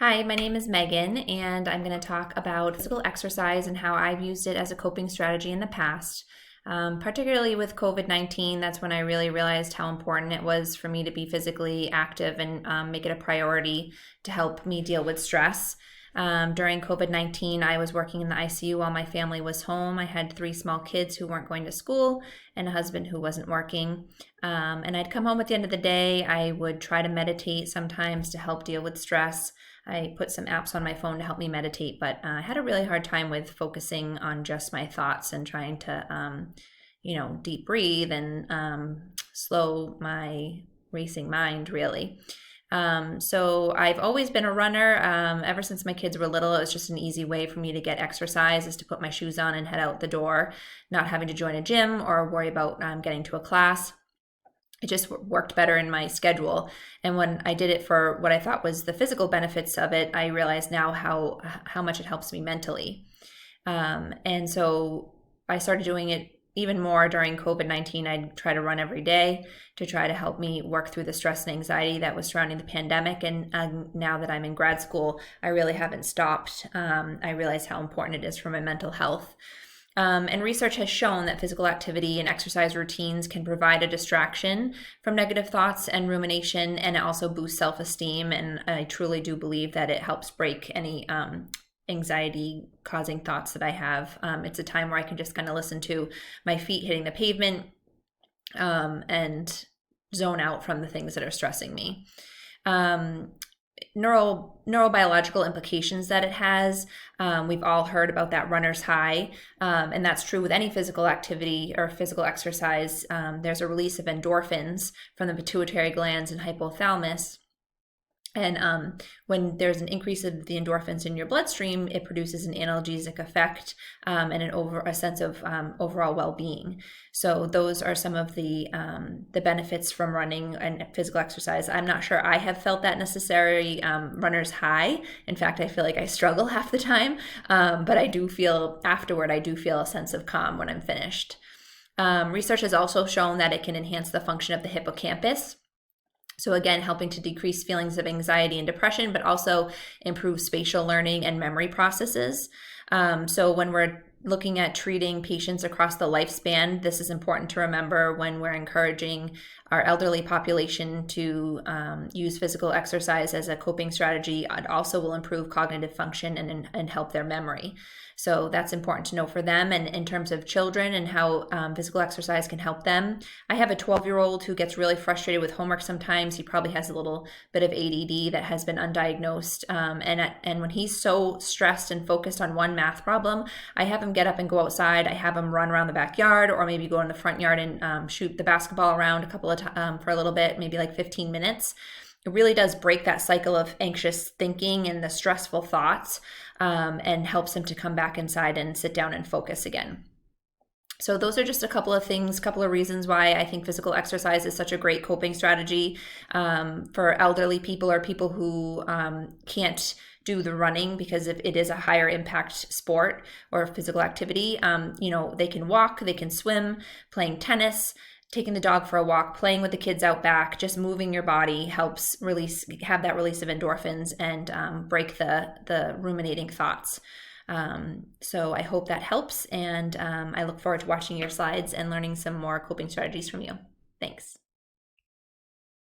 Hi, my name is Megan, and I'm going to talk about physical exercise and how I've used it as a coping strategy in the past. Particularly with COVID-19, that's when I really realized how important it was for me to be physically active and make it a priority to help me deal with stress. During COVID-19, I was working in the ICU while my family was home. I had three small kids who weren't going to school and a husband who wasn't working. And I'd come home at the end of the day. I would try to meditate sometimes to help deal with stress. I put some apps on my phone to help me meditate, but I had a really hard time with focusing on just my thoughts and trying to, deep breathe and slow my racing mind, really. So I've always been a runner. Ever since my kids were little, it was just an easy way for me to get exercise is to put my shoes on and head out the door, not having to join a gym or worry about getting to a class. It just worked better in my schedule. And when I did it for what I thought was the physical benefits of it, I realized now how much it helps me mentally. And so I started doing it even more during COVID-19. I'd try to run every day to try to help me work through the stress and anxiety that was surrounding the pandemic. And now that I'm in grad school, I really haven't stopped. I realize how important it is for my mental health. And research has shown that physical activity and exercise routines can provide a distraction from negative thoughts and rumination, and it also boosts self-esteem. And I truly do believe that it helps break any anxiety causing thoughts that I have. It's a time where I can just kind of listen to my feet hitting the pavement and zone out from the things that are stressing me. Neurobiological implications that it has. We've all heard about that runner's high, and that's true with any physical activity or physical exercise. There's a release of endorphins from the pituitary glands and hypothalamus. And when there's an increase of the endorphins in your bloodstream, it produces an analgesic effect and a sense of overall well-being. So those are some of the benefits from running and physical exercise. I'm not sure I have felt that necessary runner's high. In fact, I feel like I struggle half the time, but I do feel afterward, I do feel a sense of calm when I'm finished. Research has also shown that it can enhance the function of the hippocampus. So again, helping to decrease feelings of anxiety and depression, but also improve spatial learning and memory processes. So when we're looking at treating patients across the lifespan, this is important to remember when we're encouraging our elderly population to use physical exercise as a coping strategy. It also will improve cognitive function and help their memory. So that's important to know for them. And in terms of children and how physical exercise can help them, I have a 12-year-old who gets really frustrated with homework sometimes. He probably has a little bit of ADD that has been undiagnosed. And when he's so stressed and focused on one math problem, I have him get up and go outside. I have him run around the backyard or maybe go in the front yard and shoot the basketball around a couple of times for a little bit, maybe like 15 minutes. It really does break that cycle of anxious thinking and the stressful thoughts and helps him to come back inside and sit down and focus again. So those are just a couple of things, couple of reasons why I think physical exercise is such a great coping strategy for elderly people or people who can't do the running because if it is a higher impact sport or physical activity. They can walk, they can swim, playing tennis, taking the dog for a walk, playing with the kids out back, just moving your body helps have that release of endorphins and break the ruminating thoughts. So I hope that helps, and I look forward to watching your slides and learning some more coping strategies from you. Thanks.